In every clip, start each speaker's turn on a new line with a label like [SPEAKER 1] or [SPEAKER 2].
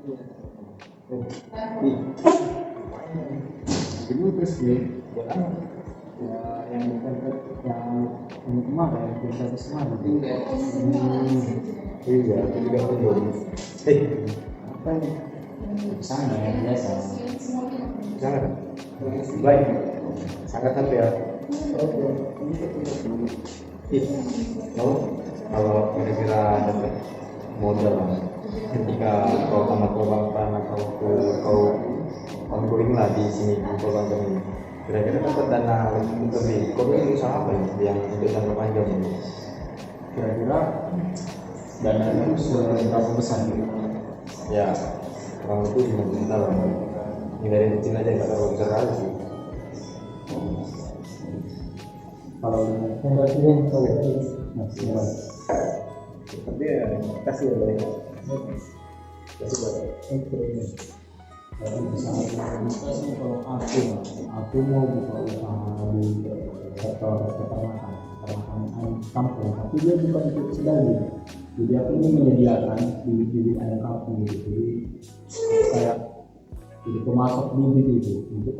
[SPEAKER 1] Ini terus ya, ya yang bukan yang kemarin, yang satu kemarin.
[SPEAKER 2] Iya, itu juga belum.
[SPEAKER 1] Apa ini? Sana ya biasa.
[SPEAKER 2] Sangat baik, sangat happy ya. Kalau kira-kira dapat modal ketika kau tamat perbankan atau kau ongoing lah di sini di perbankan ini, kira-kira dapat dana lebih, kau ingin usaha apa yang untuk jangka panjang ini?
[SPEAKER 1] Kira-kira dana itu seberapa besar gitu?
[SPEAKER 2] Ya, kurang lebih 5 juta lah. Ini dari kecil aja nggak terlalu besar kali sih.
[SPEAKER 1] Kalau yang
[SPEAKER 2] Tapi ya kasih ya banyak.
[SPEAKER 1] kalau aku mau buka usaha di sektor peternakan ayam kampung, tapi dia bukan untuk sedang. Jadi aku ini menyediakan bibit-bibit ayam kampung gitu. Jadi kayak jadi pemasok bibit itu untuk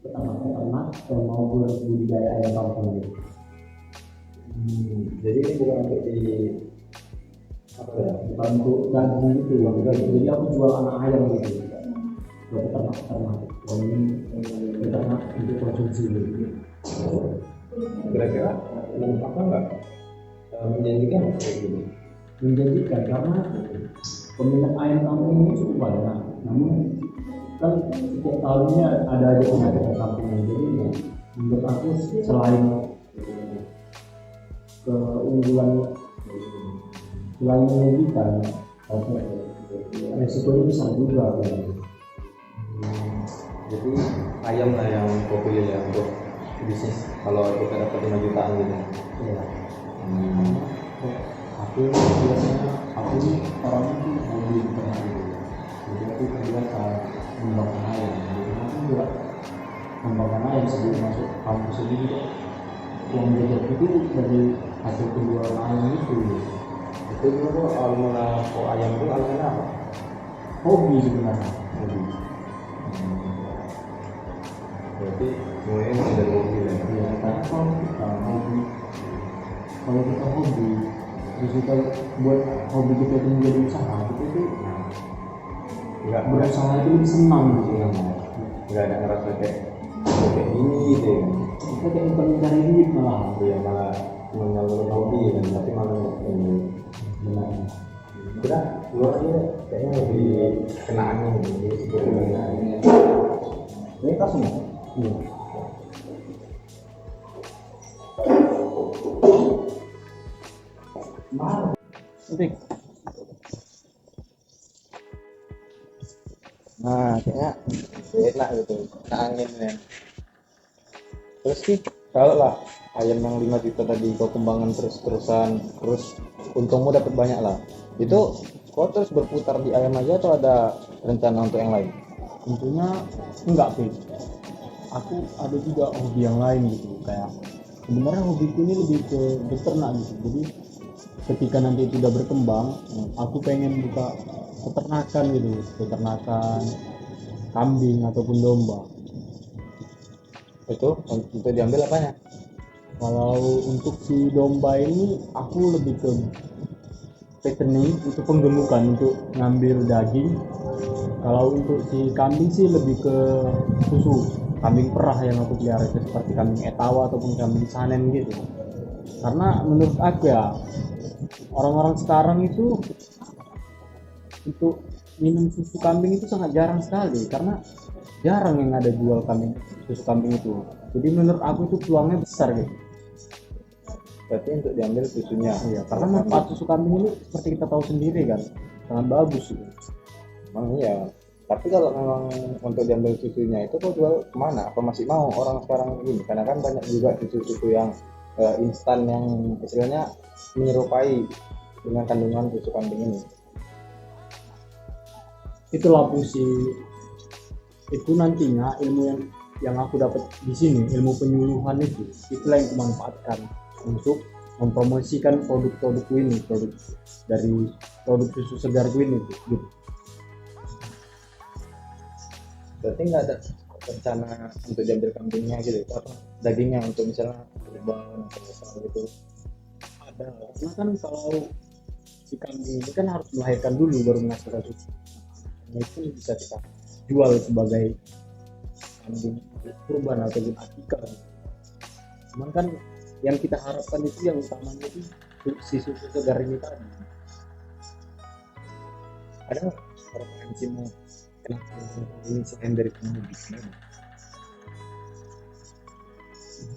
[SPEAKER 1] peternak yang mau budidaya ayam kampung gitu.
[SPEAKER 2] Jadi ini bukan untuk di apa ya?
[SPEAKER 1] Bukan untuk daging gitu, jadi aku jual anak ayam gitu. Buat peternak, kalau ini peternak untuk konsumsi gitu.
[SPEAKER 2] Kira-kira apa enggak menjanjikan kayak gini?
[SPEAKER 1] Menjanjikan karena peminat ayam kampung ini cukup banyak. Namun kan setiap tahunnya ada aja penyakit kampung ini. Jadi menurut aku selain keunggulan selain menjanjikan, resikonya besar juga.
[SPEAKER 2] Jadi ayam lah yang kau pilih ya untuk bisnis kalau kita dapat 5 jutaan gitu.
[SPEAKER 1] Ya. Aku biasanya orangnya tuh hobi beternak gitu. Jadi aku terbiasa mengembangkan ayam. Jadi aku juga mengembangkan ayam sebelum masuk kampus ini juga. Uang jajan itu dari hasil penjualan ayam itu.
[SPEAKER 2] Itu dulu awal mula kau ayam itu awalnya apa?
[SPEAKER 1] Hobi sebenarnya.
[SPEAKER 2] Hobi. Berarti semuanya mulai dari hobi lah.
[SPEAKER 1] Ya, karena kalau kita hobi, terus kita buat hobi kita itu menjadi usaha, kita itu berusaha itu lebih senang gitu ya.
[SPEAKER 2] Nggak ada ngerasa kayak gini gitu ya.
[SPEAKER 1] Kita kayak bukan mencari duit malah.
[SPEAKER 2] Ya malah menyalurkan hobi kan, tapi malah ini
[SPEAKER 1] Benar.
[SPEAKER 2] kira luar aja kayaknya lebih kena angin gitu sebelumnya. Ini tas nih.
[SPEAKER 1] Iya.
[SPEAKER 2] Mahal.
[SPEAKER 1] Oke.
[SPEAKER 2] Nah, kayaknya enak gitu, kena angin ya. Terus sih, kalau lah ayam yang 5 juta tadi kau kembangkan terus-terusan, terus untungmu dapat banyak lah. Itu kau terus berputar di ayam aja atau ada rencana untuk yang lain?
[SPEAKER 1] Tentunya enggak sih. Aku ada juga hobi yang lain gitu, kayak sebenarnya hobiku ini lebih ke beternak gitu. Jadi ketika nanti itu udah berkembang, aku pengen buka peternakan kambing ataupun domba.
[SPEAKER 2] Itu untuk diambil apanya?
[SPEAKER 1] Kalau untuk si domba ini aku lebih ke fattening, itu penggemukan untuk ngambil daging. Kalau untuk si kambing sih lebih ke susu, kambing perah yang aku pelihara itu seperti kambing etawa ataupun kambing sanen gitu. Karena menurut aku ya, orang-orang sekarang itu untuk minum susu kambing itu sangat jarang sekali, karena jarang yang ada jual susu kambing itu. Jadi menurut aku itu peluangnya besar gitu.
[SPEAKER 2] Berarti untuk diambil susunya.
[SPEAKER 1] Iya, karena manfaat susu kambing ini seperti kita tahu sendiri kan, sangat bagus gitu.
[SPEAKER 2] Emang iya. Tapi kalau memang untuk diambil susunya itu kau jual kemana? Apa masih mau orang sekarang begini? Karena kan banyak juga susu-susu yang instan yang istilahnya menyerupai dengan kandungan susu kambing ini.
[SPEAKER 1] Itulah fungsi itu nantinya ilmu yang aku dapat di sini, ilmu penyuluhan itulah yang kumanfaatkan untuk mempromosikan produk-produkku ini, produk susu segarku ini gitu.
[SPEAKER 2] Berarti nggak ada rencana untuk diambil kambingnya gitu, apa dagingnya untuk misalnya kurban atau apa gitu.
[SPEAKER 1] Ada, karena kan kalau si kambing ini kan harus melahirkan dulu baru menghasilkan susu. Nah, itu bisa kita jual sebagai kambing kurban atau akikah. Cuman kan yang kita harapkan itu yang utamanya itu si susu segar ini tadi.
[SPEAKER 2] Ada nggak referensi mau kenapa ini selain dari kambing?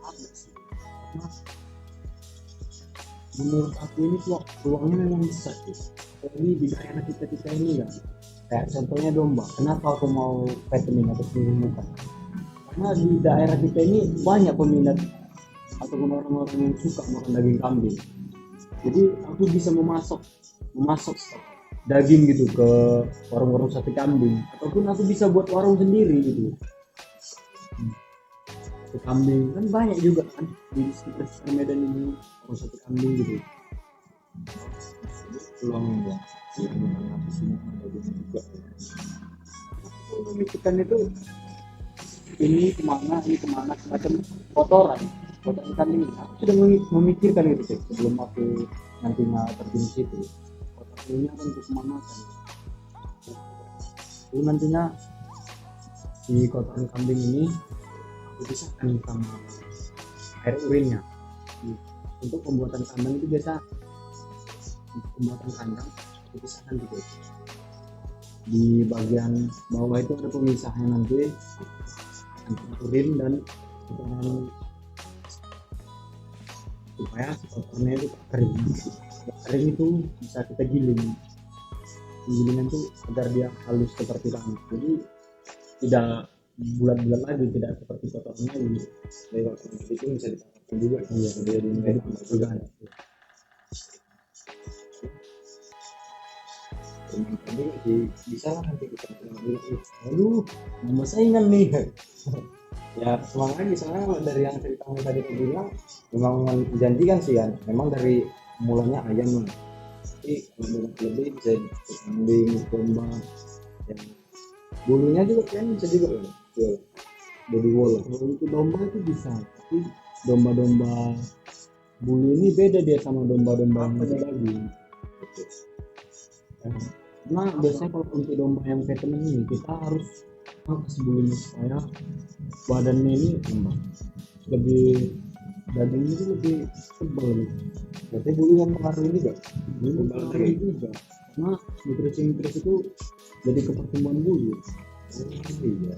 [SPEAKER 1] Ada sih, karena menurut aku ini peluangnya memang besar sih. Apalagi di daerah kita kita ini kan, kayak contohnya domba. Kenapa aku mau fattening atau penggemukan? Karena di daerah kita ini banyak peminat ataupun orang-orang yang suka makan daging kambing. Jadi aku bisa memasak daging gitu ke warung-warung sate kambing, ataupun aku bisa buat warung sendiri gitu. Sate kambing kan banyak juga kan di sekitar Medan ini, warung sate kambing gitu.
[SPEAKER 2] Peluangnya ya, yang sini daging juga.
[SPEAKER 1] Aku memikirkan itu ini kemana semacam kotoran kambing ini. Aku sudah memikirkan itu sih sebelum aku nantinya terjun situ. Kotoran ini akan untuk kemana kan? Itu nantinya si kotoran kambing ini aku pisahkan sama air urinnya. Untuk pembuatan kandang itu biasa untuk pembuatan kandang aku pisahkan gitu. Di bagian bawah itu ada pemisahnya nanti antara urin dan kotoran, supaya si kotornya itu kering. Kering itu bisa kita gilingan itu agar dia halus seperti lama, jadi tidak bulat-bulat lagi, tidak seperti kotoran lagi.
[SPEAKER 2] Jadi kalau itu bisa dipakai juga.
[SPEAKER 1] Iya,
[SPEAKER 2] Dia di
[SPEAKER 1] jadi juga
[SPEAKER 2] jadi bisa lah nanti kita dulu.
[SPEAKER 1] aduh nama saingan nih.
[SPEAKER 2] Ya semangat lagi soalnya dari yang cerita kamu tadi aku bilang memang menjanjikan sih kan. Memang dari mulanya ayam lah. Tapi kalau lebih bisa kambing, domba, yang bulunya juga kan bisa juga kan. Jual. Baby wool.
[SPEAKER 1] Kalau itu domba itu bisa, tapi domba-domba bulu ini beda dia sama domba-domba yang ada daging. Karena biasanya kalau untuk domba yang fattening ini kita harus angkat bulunya supaya badannya ini lebih, dagingnya itu lebih tebal gitu.
[SPEAKER 2] Berarti bulu yang pengaruh juga.
[SPEAKER 1] Bulu tebal juga, karena nutrisi itu jadi ke pertumbuhan bulu.
[SPEAKER 2] Iya.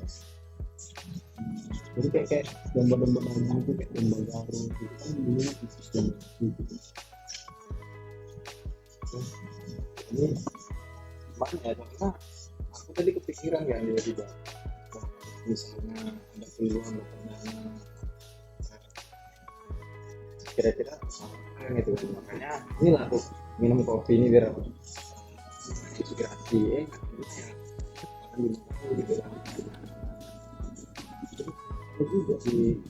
[SPEAKER 1] Jadi kayak domba-domba daging itu kayak domba garut itu kan bulunya tipis dan gitu.
[SPEAKER 2] Ini gimana ya, karena aku tadi kepikiran kan dia juga misalnya ada peluang dapat dana kira-kira apa gitu, makanya inilah aku minum kopi ini biar inspirasi akan dimakan gitu kan.
[SPEAKER 1] Itu juga sih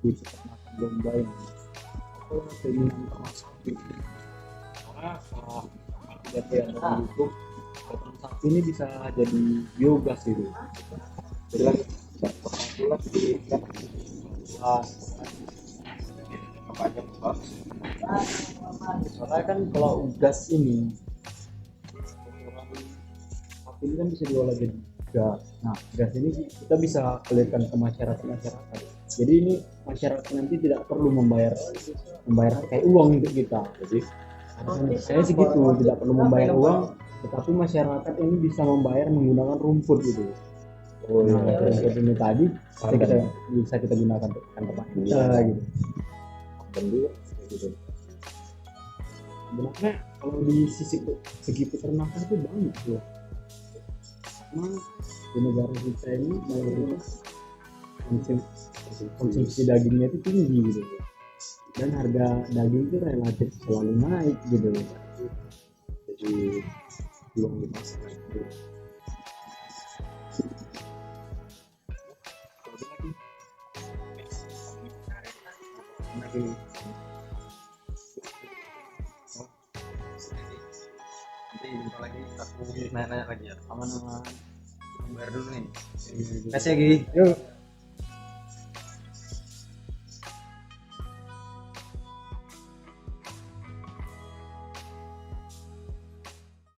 [SPEAKER 1] di peternakan domba ini. Aku pengen ternak sapi, karena kalau lihat di YouTube peternak sapi ini bisa jadi biogas gitu.
[SPEAKER 2] Jadi lagi pulang di apa aja Pak?
[SPEAKER 1] Soalnya kan kalau gas ini sapi ini kan bisa diolah jadi gas. Nah, gas ini kita bisa alirkan ke masyarakat. Jadi ini masyarakat nanti tidak perlu membayar kayak uang untuk kita. Jadi saya segitu, tidak perlu membayar uang, tetapi masyarakat ini bisa membayar menggunakan rumput gitu.
[SPEAKER 2] Oh
[SPEAKER 1] Nah,
[SPEAKER 2] iya,
[SPEAKER 1] rumput ini tadi bisa kita gunakan untuk tanaman kita gitu.
[SPEAKER 2] dan juga gitu.
[SPEAKER 1] Sebenarnya kalau di segi peternakan itu banyak loh. Karena di negara kita ini mayoritas konsumsi dagingnya itu tinggi gitu, dan harga daging itu relatif selalu naik gitu.
[SPEAKER 2] Jadi belum di pasar gitu. Nanti jumpa lagi, aku nanya-nanya lagi ya.
[SPEAKER 1] Aman-aman.
[SPEAKER 2] Bayar dulu nih. Kasih ya Gi.
[SPEAKER 1] Yuk.